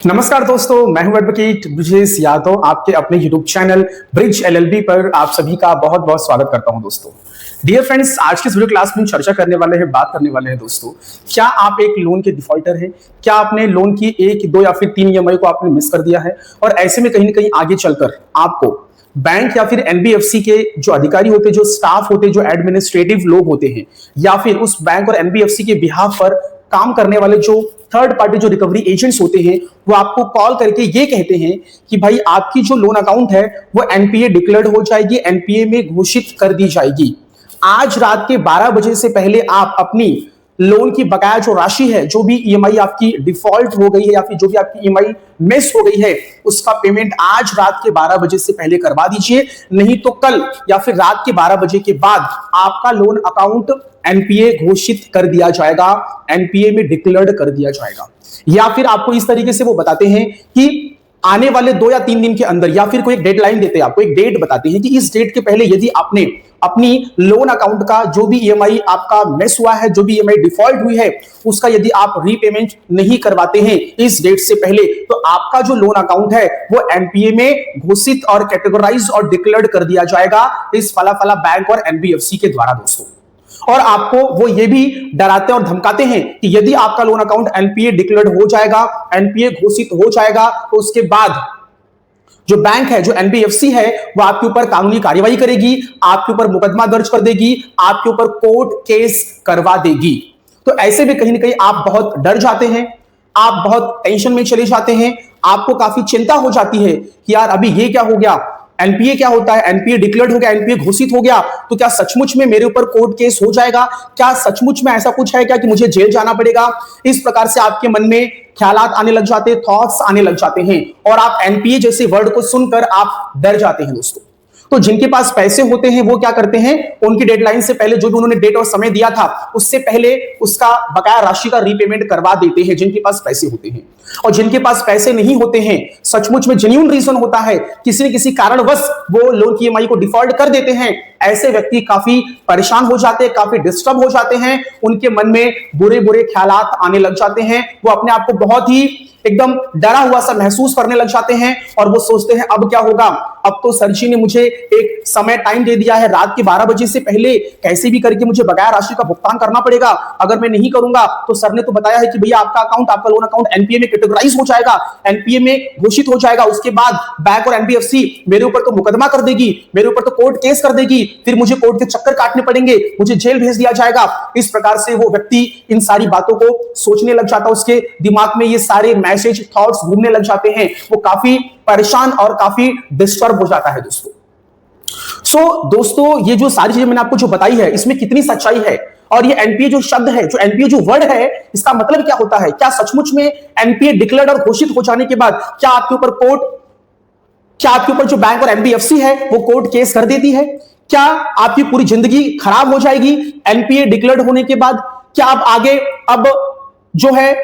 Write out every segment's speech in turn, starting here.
नमस्कार दोस्तों, मैं हूं एडवोकेट ब्रिजेश यादव। आपके अपने यूट्यूब चैनल ब्रिज एलएलबी पर आप सभी का बहुत बहुत स्वागत करता हूं। दोस्तों, डियर फ्रेंड्स, आज की इस वीडियो क्लास में चर्चा करने वाले हैं, बात करने वाले हैं दोस्तों, क्या आप एक लोन के डिफॉल्टर हैं? क्या आपने लोन की 1, 2 या फिर 3 ईएमआई को आपने मिस कर दिया है और ऐसे में कहीं ना कहीं आगे चलकर आपको बैंक या फिर एनबीएफसी के जो अधिकारी होते हैं, जो स्टाफ होते हैं, जो एडमिनिस्ट्रेटिव लोग होते हैं, या फिर उस बैंक और एनबीएफसी के बिहाफ पर काम करने वाले जो थर्ड पार्टी जो रिकवरी एजेंट्स होते हैं, वो आपको कॉल करके ये कहते हैं कि भाई आपकी जो लोन अकाउंट है वो एनपीए डिक्लेयर्ड हो जाएगी, एनपीए में घोषित कर दी जाएगी। आज रात के 12 बजे से पहले आप अपनी लोन की बकाया जो राशि है, जो भी ईएमआई आपकी डिफॉल्ट हो गई है या फिर जो भी आपकी ईएमआई मिस हो गई है, उसका पेमेंट आज रात के 12 बजे से पहले करवा दीजिए। नहीं तो कल या फिर रात के 12 बजे के बाद आपका लोन अकाउंट एनपीए घोषित कर दिया जाएगा, एनपीए में डिक्लेयर्ड कर दिया जाएगा। या फिर आपको इस तरीके से वो बताते हैं कि आने वाले 2 या 3 दिन के अंदर, या फिर कोई एक डेडलाइन देते हैं, आपको एक डेट बताते हैं कि इस डेट के पहले यदि आपने अपनी लोन अकाउंट का जो भी ईएमआई आपका मिस हुआ है, जो भी ईएमआई डिफॉल्ट हुई है, उसका यदि आप रीपेमेंट नहीं करवाते हैं इस डेट से पहले, तो आपका जो लोन अकाउंट है वो एनपीए में घोषित और कैटेगराइज और डिक्लेयर्ड कर दिया जाएगा इस फला फला बैंक और एनबीएफसी के द्वारा दोस्तों। और आपको वो ये भी डराते और धमकाते हैं कि यदि आपका लोन अकाउंट एनपीए डिक्लेयर्ड हो जाएगा, एनपीए घोषित हो जाएगा, तो उसके बाद जो बैंक है, जो एनबीएफसी है, वो आपके ऊपर कानूनी कार्रवाई करेगी, आपके ऊपर मुकदमा दर्ज कर देगी, आपके ऊपर कोर्ट केस करवा देगी। तो ऐसे में कहीं ना कहीं आप बहुत डर जाते हैं, आप बहुत टेंशन में चले जाते हैं, आपको काफी चिंता हो जाती है कि यार अभी ये क्या हो गया, एनपीए क्या होता है, एनपीए डिक्लेयर्ड हो गया, एनपीए घोषित हो गया, तो क्या सचमुच में मेरे ऊपर कोर्ट केस हो जाएगा? क्या सचमुच में ऐसा कुछ है क्या कि मुझे जेल जाना पड़ेगा? इस प्रकार से आपके मन में ख्यालात आने लग जाते हैं, थॉट्स आने लग जाते हैं और आप एनपीए जैसे वर्ड को सुनकर आप डर जाते हैं दोस्तों। तो जिनके पास पैसे होते हैं वो क्या करते हैं, उनकी डेडलाइन से पहले जो भी उन्होंने डेट और समय दिया था उससे पहले उसका बकाया राशि का रीपेमेंट करवा देते हैं, जिनके पास पैसे होते हैं। और जिनके पास पैसे नहीं होते हैं, सचमुच में जेन्युइन रीजन होता है, किसी न किसी कारणवश वो लोन की ईएमआई को डिफॉल्ट कर देते हैं, ऐसे व्यक्ति काफी परेशान हो जाते हैं, काफी डिस्टर्ब हो जाते हैं, उनके मन में बुरे बुरे ख्यालात आने लग जाते हैं, वो अपने आप को बहुत ही एकदम डरा हुआ सा महसूस करने लग जाते हैं और वो सोचते हैं अब क्या होगा, अब तो सर जी ने मुझे एक समय टाइम दे दिया है, रात के 12 बजे से पहले कैसे भी करके मुझे बकाया राशि का भुगतान करना पड़ेगा। अगर मैं नहीं करूंगा तो सर ने तो बताया है कि भैया आपका अकाउंट, आपका लोन अकाउंट एनपीए में कैटेगराइज हो जाएगा, एनपीए में घोषित हो जाएगा, उसके बाद बैंक और एनबीएफसी मेरे ऊपर तो मुकदमा कर देगी, मेरे ऊपर तो कोर्ट केस कर देगी, फिर मुझे कोर्ट के चक्कर काटने पड़ेंगे, मुझे जेल भेज दिया जाएगा। इस प्रकार से वो व्यक्ति इन सारी बातों को सोचने लग जाता है, उसके दिमाग में ये सारे मैसेज, थॉट्स घूमने लग जाते हैं, वो काफी परेशान और काफी डिस्टर्ब हो जाता है दोस्तों। दोस्तों, ये जो सारी चीजें मैंने आपको जो बताई है, इसमें कितनी सच्चाई है? और ये एनपीए जो शब्द है, जो एनपीए जो वर्ड है, इसका मतलब क्या होता है? क्या सचमुच में एनपीए डिक्लेयर्ड और घोषित हो जाने के बाद क्या आपके ऊपर जो बैंक और एनबीएफसी है वो कोर्ट केस कर देती है? क्या आपकी पूरी जिंदगी खराब हो जाएगी एनपीए डिक्लेयर्ड होने के बाद? क्या आप आगे अब जो है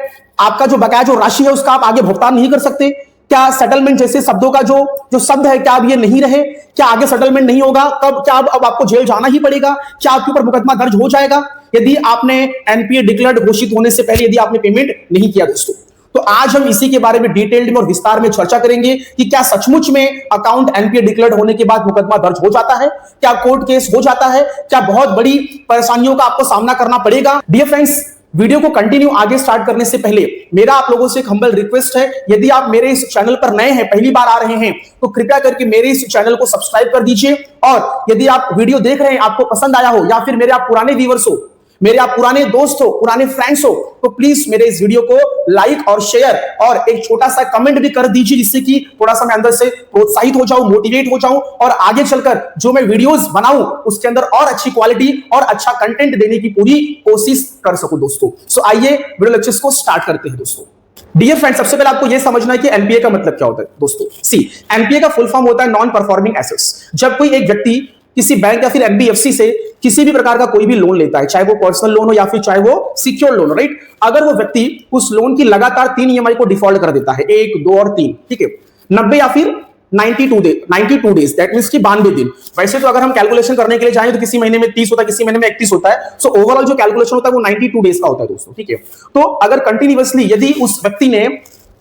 आपका जो बकाया जो राशि है उसका आप आगे भुगतान नहीं कर सकते? क्या सेटलमेंट जैसे शब्दों का जो शब्द है, क्या अब ये नहीं रहे? क्या आगे सेटलमेंट नहीं होगा? कब क्या अब आपको जेल जाना ही पड़ेगा? क्या आपके ऊपर मुकदमा दर्ज हो जाएगा यदि आपने एनपीए डिक्लेयर्ड घोषित होने से पहले यदि आपने पेमेंट नहीं किया दोस्तों? तो आज हम इसी के बारे में डिटेल्ड में और विस्तार में चर्चा करेंगे कि क्या सचमुच में अकाउंट एनपीए डिक्लेयर्ड होने के बाद मुकदमा दर्ज हो जाता है? क्या कोर्ट केस हो जाता है? क्या बहुत बड़ी परेशानियों का आपको सामना करना पड़ेगा? डियर फ्रेंड्स, वीडियो को कंटिन्यू आगे स्टार्ट करने से पहले मेरा आप लोगों से एक हम्बल रिक्वेस्ट है, यदि आप मेरे इस चैनल पर नए हैं, पहली बार आ रहे हैं, तो कृपया करके मेरे इस चैनल को सब्सक्राइब कर दीजिए। और यदि आप वीडियो देख रहे हैं, आपको पसंद आया हो, या फिर मेरे आप पुराने व्यूअर्स हो, मेरे आप पुराने दोस्त हो, पुराने फ्रेंड्स हो, तो प्लीज मेरे इस वीडियो को लाइक और शेयर और एक छोटा सा कमेंट भी कर दीजिए, जिससे कि थोड़ा सा मैं अंदर से प्रोत्साहित हो जाऊं, मोटिवेट हो जाऊं और आगे चलकर जो मैं वीडियोस बनाऊं उसके अंदर और अच्छी क्वालिटी और अच्छा कंटेंट देने की पूरी कोशिश कर सकूं दोस्तों। सो आइए वीडियो लेक्चर्स को स्टार्ट करते हैं दोस्तों। डियर फ्रेंड्स, सबसे पहले आपको यह समझना है कि एनपीए का मतलब क्या होता है दोस्तों। सी, एनपीए का फुल फॉर्म होता है नॉन परफॉर्मिंग एसेट्स। जब कोई एक व्यक्ति किसी बैंक या फिर एनबीएफसी से किसी भी प्रकार का कोई भी लोन लेता है, चाहे वो पर्सनल लोन हो या फिर चाहे वो सिक्योर लोन हो, राइट, अगर वो व्यक्ति उस लोन की लगातार 3 ईएमआई को डिफॉल्ट कर देता है, 1, 2 और 3, ठीक है, 90 या फिर 92 डेज, दैट मींस कि 92 दिन। वैसे तो अगर हम कैलकुलेशन करने के लिए जाएं तो किसी महीने में 30 होता है, किसी महीने में 31 होता है। सो ओवरऑल जो कैलकुलेशन होता है वो 92 डेज का होता है दोस्तों, ठीक है। तो अगर कंटिन्यूअसली यदि उस व्यक्ति ने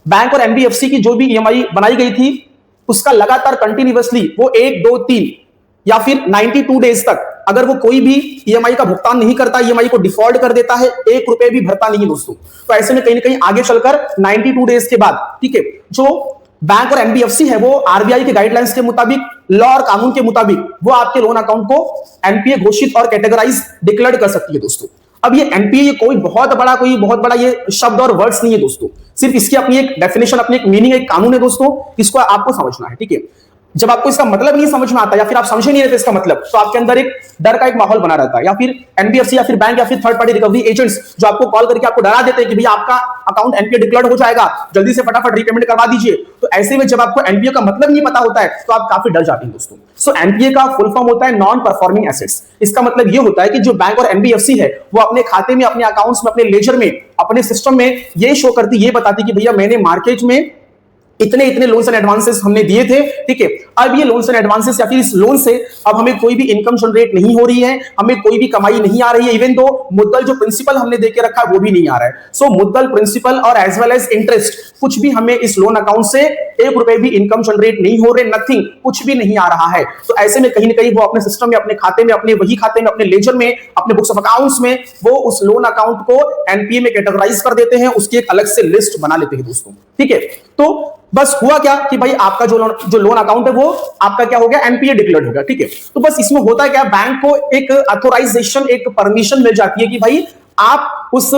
बैंक और एनबीएफसी की जो भी ईएमआई बनाई गई थी उसका लगातार कंटिन्यूअसली वो 1, 2, 3 या फिर 92 डेज तक अगर वो कोई भी ईएमआई का भुगतान नहीं करता, ईएमआई को डिफॉल्ट कर देता है, 1 रुपए भी भरता नहीं दोस्तों, तो ऐसे में कहीं ना कहीं आगे चलकर 92 डेज के बाद, ठीक है, जो बैंक और एनबीएफसी है वो आरबीआई के गाइडलाइंस के मुताबिक, लॉ और कानून के मुताबिक वो आपके लोन अकाउंट को एनपीए घोषित और कैटेगराइज डिक्लेयर कर सकती है दोस्तों। अब ये एनपीए ये कोई बहुत बड़ा ये शब्द और वर्ड्स नहीं है दोस्तों, सिर्फ इसकी अपनी एक डेफिनेशन, अपनी एक मीनिंग, एक कानून है दोस्तों, इसको आपको समझना है, ठीक है। जब आपको इसका मतलब नहीं समझ में आता या फिर आप समझे नहीं रहते इसका मतलब, तो आपके अंदर एक डर का एक माहौल बना रहता है, या फिर एनबीएफसी या फिर बैंक या फिर थर्ड पार्टी रिकवरी एजेंट्स जो आपको कॉल करके आपको डरा देते हैं कि भैया आपका अकाउंट एनपीए डिक्लेयर्ड हो जाएगा, जल्दी से फटाफट रीपेमेंट करवा दीजिए। तो ऐसे में जब आपको एनपीए का मतलब नहीं पता होता है तो आप काफी डर जाते हैं दोस्तों। सो एनपीए का फुल फॉर्म होता है नॉन परफॉर्मिंग एसेट्स। इसका मतलब ये होता है कि जो बैंक और एनबीएफसी है वो अपने खाते में, अपने अकाउंट्स में, अपने लेजर में, अपने सिस्टम में ये शो करती, ये बताती कि भैया मैंने मार्केट में इतने लोन्स एंड एडवांसेस हमने दिए थे, ठीक है, अब ये लोन्स एंड एडवांसेस या फिर इस लोन से अब हमें कोई भी इनकम जनरेट नहीं हो रही है, हमें कोई भी कमाई नहीं आ रही है, इवन दो मुद्दल जो प्रिंसिपल हमने देके रखा है वो भी नहीं आ रहा है। सो मुद्दल, प्रिंसिपल और एज वेल एज इंटरेस्ट कुछ भी हमें इस लोन अकाउंट से 1 रुपए भी इनकम जनरेट नहीं हो रहे, नथिंग, कुछ भी नहीं आ रहा है। तो ऐसे में कहीं ना कहीं वो अपने सिस्टम में, अपने खाते में, अपने वही खाते में, अपने लेजर में, अपने बुक्स ऑफ अकाउंट्स में वो उस लोन अकाउंट को एनपीए में कैटेगराइज कर देते हैं, उसकी एक अलग से लिस्ट बना लेते हैं दोस्तों, ठीक है। तो बस हुआ क्या कि भाई आपका जो लोन अकाउंट है वो आपका क्या हो गया, एनपीए डिक्लेयर्ड हो गया, ठीक है। तो बस इसमें होता है क्या, बैंक को एक अथोराइजेशन, एक परमिशन मिल जाती है कि भाई आप उस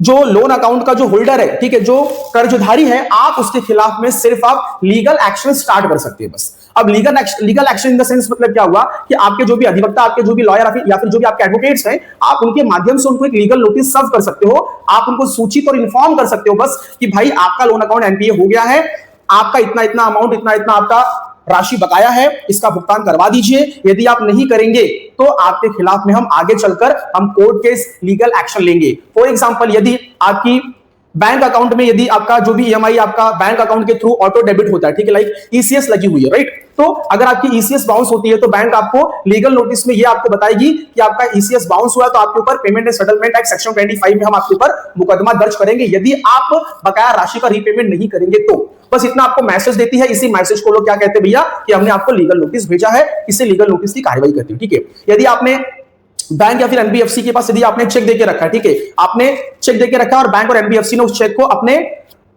जो लोन अकाउंट का जो होल्डर है, ठीक है, जो कर्जधारी है, आप उसके खिलाफ में सिर्फ आप लीगल एक्शन स्टार्ट कर सकते हैं बस। अब legal action in the sense मतलब क्या हुआ कि आपके जो भी अधिवक्ता, आपके जो भी लॉयर या फिर जो भी आपके एडवोकेट्स हैं, आप उनके माध्यम से उनको एक लीगल नोटिस सर्व कर सकते हो, आप उनको सूचित और इन्फॉर्म कर सकते हो बस कि भाई आपका लोन अकाउंट एनपीए हो गया है, आपका इतना अमाउंट, इतना आपका राशि बकाया है, इसका भुगतान करवा दीजिए। यदि आप नहीं करेंगे तो आपके खिलाफ में हम आगे चलकर हम कोर्ट केस, लीगल एक्शन लेंगे। फॉर एग्जांपल, यदि आपकी बैंक अकाउंट में, यदि आपका जो भी ईएमआई आपका बैंक अकाउंट के थ्रू ऑटो डेबिट होता है, ठीक है, लाइक ईसीएस लगी हुई है, राइट, तो अगर आपकी ईसीएस बाउंस होती है तो बैंक आपको लीगल नोटिस में ये आपको बताएगी कि आपका ईसीएस बाउंस हुआ, तो आपके ऊपर payment and settlement act section 25 में हम आपके ऊपर मुकदमा दर्ज करेंगे यदि आप बकाया राशि का रीपेमेंट नहीं करेंगे तो। बस इतना आपको मैसेज देती है, इसी मैसेज को लोग क्या कहते हैं भैया कि हमने आपको लीगल नोटिस भेजा है, इससे लीगल नोटिस की कार्रवाई करती है, ठीक है। यदि आपने बैंक या फिर एनबीएफसी के पास यदि आपने चेक देके रखा है, ठीक है, आपने चेक देके रखा है और बैंक और एनबीएफसी ने उस चेक को अपने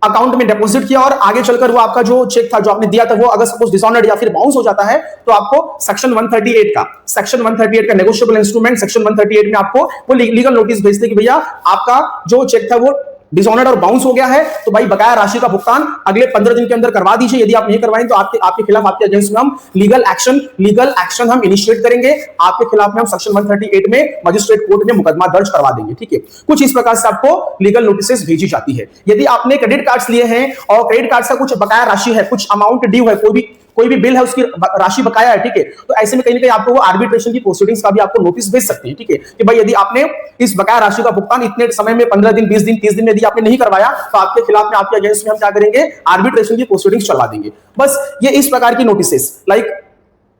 अकाउंट में डिपॉजिट किया और आगे चलकर वो आपका जो चेक था जो आपने दिया था वो अगर सपोज डिसऑनर्ड या फिर बाउंस हो जाता है तो आपको सेक्शन 138 का नेगोशिएबल इंस्ट्रूमेंट सेक्शन 138 में आपको वो लीगल नोटिस भेजते कि भैया आपका जो चेक था वो डिसऑनर्ड और बाउंस हो गया है, तो भाई बकाया राशि का भुगतान अगले 15 दिन के अंदर करवा दीजिए। यदि आप नहीं करवाएं तो आपके खिलाफ, आपके अगेंस्ट में हम लीगल एक्शन हम इनिशिएट करेंगे, आपके खिलाफ में हम सेक्शन 138 में मजिस्ट्रेट कोर्ट में मुकदमा दर्ज करवा देंगे, ठीक है। कुछ इस प्रकार से आपको लीगल नोटिस भेजी जाती है। यदि आपने क्रेडिट कार्ड्स लिए हैं और क्रेडिट कार्ड का कुछ बकाया राशि है, कुछ अमाउंट ड्यू है, कोई भी बिल है उसकी राशि बकाया है, ठीक है, तो ऐसे में कहीं ना कहीं आपको वो आर्बिट्रेशन की प्रोसीडिंग्स का भी आपको नोटिस भेज सकते हैं, ठीक है, कि भाई यदि आपने इस बकाया राशि का भुगतान इतने समय में 15 दिन, 20 दिन, 30 दिन में यदि आपने नहीं करवाया तो आपके खिलाफ में, आपके अगेंस्ट में हम क्या करेंगे, आर्बिट्रेशन की प्रोसीडिंग्स चलवा देंगे। बस ये इस प्रकार की नोटिसेस, लाइक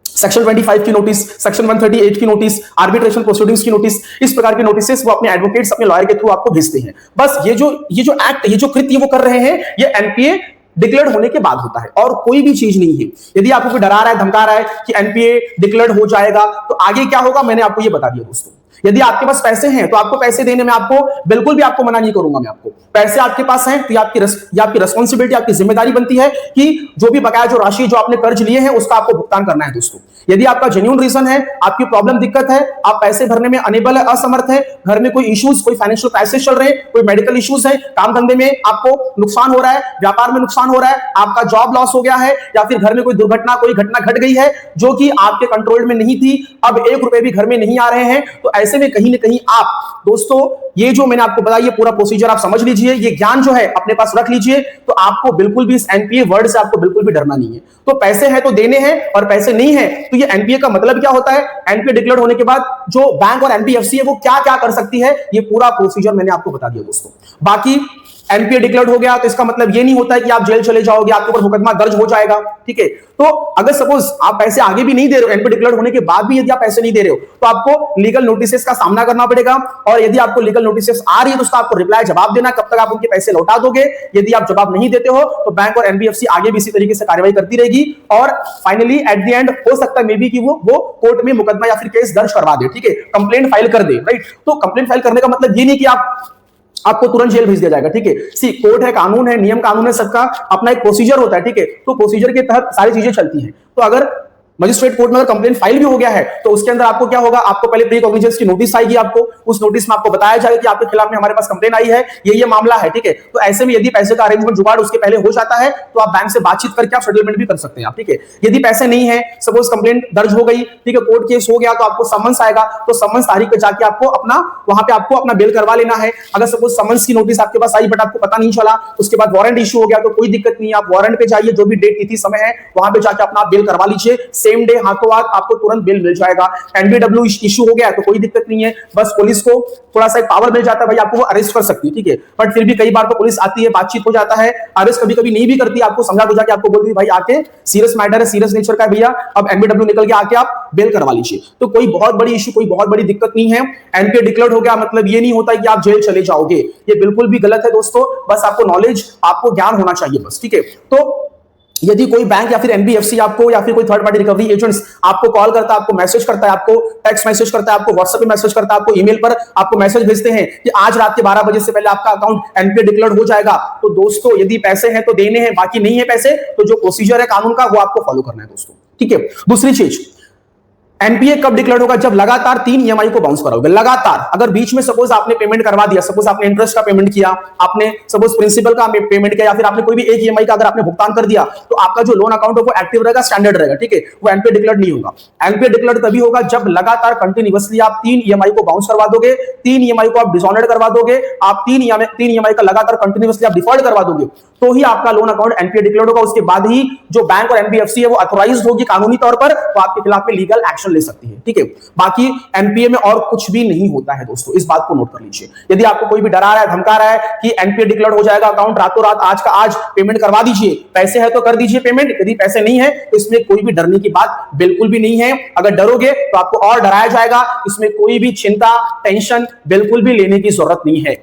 सेक्शन 25 की नोटिस, सेक्शन 138 की नोटिस, आर्बिट्रेशन प्रोसीडिंग्स की नोटिस, इस प्रकार की नोटिसेस वो अपने एडवोकेट्स, अपने लॉयर के थ्रू आपको भेजते हैं। बस ये जो एक्ट, ये जो कृत्य वो कर रहे हैं, ये एनपीए डिक्लेयर्ड होने के बाद होता है और कोई भी चीज नहीं है। यदि आपको कोई डरा रहा है, धमका रहा है कि एनपीए डिक्लेयर्ड हो जाएगा तो आगे क्या होगा, मैंने आपको ये बता दिया दोस्तों। यदि आपके पास पैसे हैं तो आपको पैसे देने में आपको बिल्कुल भी आपको मना नहीं करूंगा मैं। आपको पैसे आपके पास हैं तो ये आपकी रिस्पॉन्सिबिलिटी, आपकी जिम्मेदारी बनती है कि जो भी बकाया, जो राशि, जो आपने कर्ज लिए हैं उसका आपको भुगतान करना है दोस्तों। यदि आपका जेन्युइन रीजन है, आपकी प्रॉब्लम, दिक्कत है, आप पैसे भरने में अनेबल है, असमर्थ है, घर में कोई इश्यूज, कोई फाइनेंशियल क्राइसिस चल रहे हैं, कोई मेडिकल इश्यूज है, काम धंधे में आपको नुकसान हो रहा है, व्यापार में नुकसान हो रहा है, आपका जॉब लॉस हो गया है, या फिर घर में कोई दुर्घटना, कोई घटना घट गई है जो कि आपके कंट्रोल में नहीं थी, अब 1 रुपए भी घर में नहीं आ रहे हैं, तो ऐसे में कहीं ना कहीं आप दोस्तों, ये जो मैंने आपको बताया, ये पूरा प्रोसीजर आप समझ लीजिए, ये ज्ञान जो है अपने पास रख लीजिए, तो आपको बिल्कुल भी इस एनपीए वर्ड से आपको बिल्कुल भी डरना नहीं है। तो पैसे हैं तो देने हैं और पैसे नहीं है तो ये एनपीए का मतलब क्या होता है, एनपीए डिक्लेयर होने के बाद जो बैंक और एनबीएफसी है वो क्या क्या कर सकती है, ये पूरा प्रोसीजर मैंने आपको बता दिया दोस्तों। बाकी एनपीए डिक्लेयर्ड हो गया तो इसका मतलब ये नहीं होता है कि आप जेल चले जाओगे, आपके ऊपर मुकदमा दर्ज हो जाएगा, ठीक है। तो अगर सपोज आप पैसे आगे भी नहीं दे रहे हो, एनपीए डिक्लेयर्ड होने के बाद भी यदि आप पैसे नहीं दे रहे हो, तो आपको लीगल नोटिसेस का सामना करना पड़ेगा। और यदि आपको लीगल नोटिसेस आ रही है तो उसका आपको रिप्लाई जवाब देना, कब तक आप उनके पैसे लौटा दोगे। यदि आप जवाब नहीं देते हो तो बैंक और एनबीएफसी आगे भी इसी तरीके से कार्रवाई करती रहेगी और फाइनली एट द एंड हो सकता है मे बी कि वो कोर्ट में मुकदमा या फिर केस दर्ज करवा दे, ठीक है, कंप्लेंट फाइल कर दे, राइट। तो कंप्लेंट फाइल करने का मतलब ये नहीं कि आपको तुरंत जेल भेज दिया जाएगा, ठीक है। सी कोर्ट है, कानून है, नियम कानून है, सबका अपना एक प्रोसीजर होता है, ठीक है। तो प्रोसीजर के तहत सारी चीजें चलती हैं। तो अगर मजिस्ट्रेट कोर्ट में अगर कंप्लेंट फाइल भी हो गया है तो उसके अंदर आपको क्या होगा, आपको पहले प्री कॉग्निजेंस की नोटिस आएगी, आपको उस नोटिस में आपको बताया जाएगा कि आपके खिलाफ में हमारे पास कंप्लेंट आई है, ये मामला है, ठीक है। तो ऐसे में यदि पैसे का अरेंजमेंट जुगाड़ उसके पहले हो जाता है तो आप बैंक से बातचीत करके आप सेटलमेंट भी कर सकते हैं आप, ठीक है। यदि पैसे नहीं है, सपोज कंप्लेंट दर्ज हो गई, ठीक है, कोर्ट केस हो गया, तो आपको समन्स आएगा, तो समन्स तारीख पे जाके आपको अपना वहां पे आपको अपना बिल करवा लेना है। अगर सपोज समन्स की नोटिस आपके पास आई बट आपको पता नहीं चला, उसके बाद वारंट इशू हो गया तो कोई दिक्कत नहीं है, आप वारंट पे जाइए, जो भी डेट तिथि समय है वहां पे जाके अपना बिल करवा लीजिए, सेम डे हाथों हाथ आपको तुरंत बिल मिल जाएगा। एनबीडब्ल्यू इशू हो गया तो कोई दिक्कत नहीं है, बस पुलिस को थोड़ा सा पावर मिल जाता है, भाई आपको वो अरेस्ट कर सकती है, ठीक है। बट फिर भी कई बार तो पुलिस आती है, बातचीत हो जाता है, अरेस्ट कभी कभी नहीं भी करती, आपको समझा बुझा के आपको बोलती है भाई आके सीरियस मैटर है, सीरियस नेचर का है भैया, अब एनबीडब्ल्यू निकल के आके आप बिल करवा लीजिए। तो कोई बहुत बड़ी इशू, कोई बहुत बड़ी दिक्कत नहीं है। एनपीए डिक्लेयर्ड हो गया मतलब ये नहीं होता कि आप जेल चले जाओगे, ये बिल्कुल भी गलत है दोस्तों। बस आपको नॉलेज, आपको ज्ञान होना चाहिए बस, ठीक है। तो यदि कोई बैंक या फिर एनबीएफसी आपको या फिर कोई थर्ड पार्टी रिकवरी एजेंट्स आपको कॉल करता है, आपको मैसेज करता है, आपको टेक्स्ट मैसेज करता है, आपको व्हाट्सएप पे मैसेज करता है, आपको ईमेल पर आपको मैसेज भेजते हैं कि आज रात के 12 बजे से पहले आपका अकाउंट एनपीए डिक्लेयर्ड हो जाएगा, तो दोस्तों यदि पैसे हैं तो देने हैं, बाकी नहीं है पैसे तो जो प्रोसीजर है कानून का वो आपको फॉलो करना है दोस्तों, ठीक है। दूसरी चीज, एनपीए कब डिक्लेयर्ड होगा, जब लगातार 3 ईएमआई को बाउंस कराओगे, लगातार। अगर बीच में सपोज आपने पेमेंट करवा दिया, सपोज आपने इंटरेस्ट का पेमेंट किया, आपने सपोज प्रिंसिपल का पेमेंट किया, या फिर आपने कोई भी एक ईएमआई का अगर आपने भुगतान कर दिया, तो आपका जो लोन अकाउंट है वो एक्टिव रहेगा, स्टैंडर्ड रहेगा, ठीक है, वो एनपीए डिक्लेयर्ड नहीं होगा। एनपीए डिक्लेयर्ड तभी होगा जब लगातार कंटिन्यूअसली आप 3 ईएमआई को बाउंस करवा दोगे, 3 ईएमआई को आप डिसऑनर्ड करवा दोगे, आप 3 ईएमआई का लगातार कंटिन्यूअसली आप डिफॉल्ट करवा दोगे, तो ही आपका लोन अकाउंट एनपीए डिक्लेयर्ड होगा। उसके बाद ही जो बैंक और एनबीएफसी है वो ऑथराइज्ड होगी कानूनी तौर पर, तो आपके खिलाफ में लीगल एक्शन ले सकती है, ठीक है। बाकी एनपीए में और कुछ भी नहीं होता है दोस्तों, इस बात को नोट कर लीजिए। यदि आपको कोई भी डरा रहा है, धमका रहा है कि एनपीए डिक्लेयर्ड हो जाएगा अकाउंट रातों रात, आज का आज पेमेंट करवा दीजिए, पैसे है तो कर दीजिए पेमेंट, यदि पैसे नहीं है तो इसमें कोई भी डरने की बात बिल्कुल भी नहीं है। अगर डरोगे तो आपको और डराया जाएगा, इसमें कोई भी चिंता, टेंशन बिल्कुल भी लेने की जरूरत नहीं है।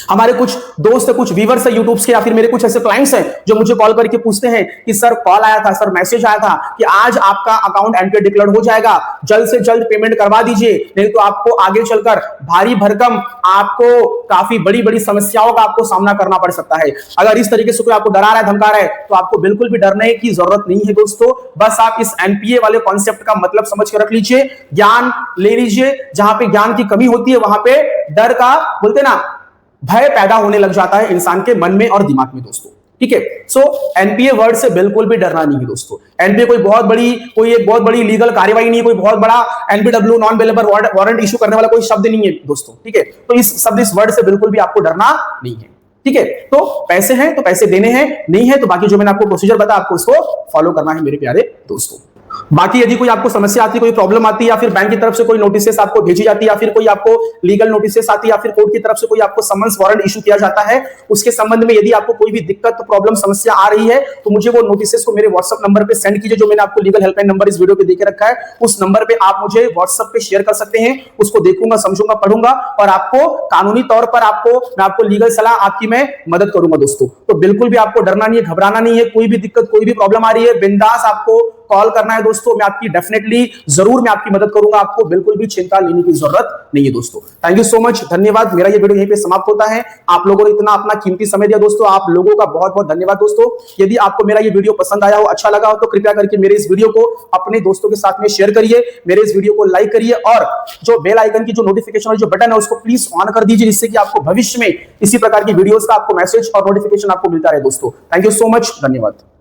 हमारे कुछ दोस्त, कुछ व्यूअर्स है यूट्यूब के, या फिर मेरे कुछ ऐसे क्लाइंट्स हैं जो मुझे कॉल करके पूछते हैं कि सर कॉल आया था, सर मैसेज आया था कि आज आपका अकाउंट एनपीए डिक्लेयर्ड हो जाएगा, जल्द से जल्द पेमेंट करवा दीजिए, नहीं तो आपको आगे चलकर भारी भरकम आपको काफी बड़ी बड़ी समस्याओं का आपको सामना करना पड़ सकता है। अगर इस तरीके से कोई आपको डरा रहा है, धमका रहा है, तो आपको बिल्कुल भी डरने की जरूरत नहीं है दोस्तों। बस आप इस एनपीए वाले कॉन्सेप्ट का मतलब समझ के रख लीजिए, ज्ञान ले लीजिए। जहां पे ज्ञान की कमी होती है वहां पे डर का, बोलते ना, भय पैदा होने लग जाता है इंसान के मन में और दिमाग में दोस्तों, ठीक है। सो एनपीए वर्ड से बिल्कुल भी डरना नहीं है दोस्तों। एनपीए कोई एक बहुत बड़ी लीगल कार्यवाही नहीं है, कोई बहुत बड़ा एनपीडब्ल्यू नॉन बेलेबल वारंट इशू करने वाला कोई शब्द नहीं है दोस्तों, ठीक है। तो इस वर्ड से बिल्कुल भी आपको डरना नहीं है, ठीक है। तो पैसे हैं तो पैसे देने हैं, नहीं है तो बाकी जो मैंने आपको प्रोसीजर बताया आपको इसको फॉलो करना है मेरे प्यारे दोस्तों। बाकी यदि कोई आपको समस्या आती है, कोई प्रॉब्लम आती है, या फिर बैंक की तरफ से कोई नोटिसेस आपको भेजी जाती है, या फिर कोई आपको लीगल नोटिसेस आती है, या फिर कोर्ट की तरफ से कोई आपको समन्स वारंट इशू किया जाता है, उसके संबंध में यदि आपको कोई भी दिक्कत, प्रॉब्लम, समस्या आ रही है तो मुझे वो नोटिसेस को मेरे व्हाट्सएप नंबर पे सेंड कीजिए, जो मैंने आपको लीगल हेल्पलाइन नंबर इस वीडियो पे देके रखा है। उस नंबर पे आप मुझे व्हाट्सएप पे शेयर कर सकते हैं, उसको देखूंगा, समझूंगा, पढ़ूंगा और आपको कानूनी तौर पर मैं आपको लीगल सलाह आपकी मैं मदद करूंगा दोस्तों। तो बिल्कुल भी आपको डरना नहीं है, घबराना नहीं है। कोई भी दिक्कत, कोई भी प्रॉब्लम आ रही है, बिंदास आपको कॉल करना है दोस्तों, मैं आपकी डेफिनेटली जरूर मैं आपकी मदद करूंगा, आपको बिल्कुल भी चिंता लेने की जरूरत नहीं है दोस्तों। थैंक यू सो मच, धन्यवाद। मेरा ये वीडियो यहीं पे समाप्त होता है। आप लोगों ने इतना अपना कीमती समय दिया दोस्तों, आप लोगों का बहुत बहुत धन्यवाद दोस्तों। यदि आपको मेरा ये वीडियो पसंद आया हो, अच्छा लगा हो, तो कृपया करके मेरे इस वीडियो को अपने दोस्तों के साथ में शेयर करिए, मेरे इस वीडियो को लाइक करिए और जो बेल आइकन की जो नोटिफिकेशन और जो बटन है उसको प्लीज ऑन कर दीजिए, जिससे कि आपको भविष्य में इसी प्रकार की वीडियोस का आपको मैसेज और नोटिफिकेशन आपको मिलता रहे दोस्तों। थैंक यू सो मच, धन्यवाद।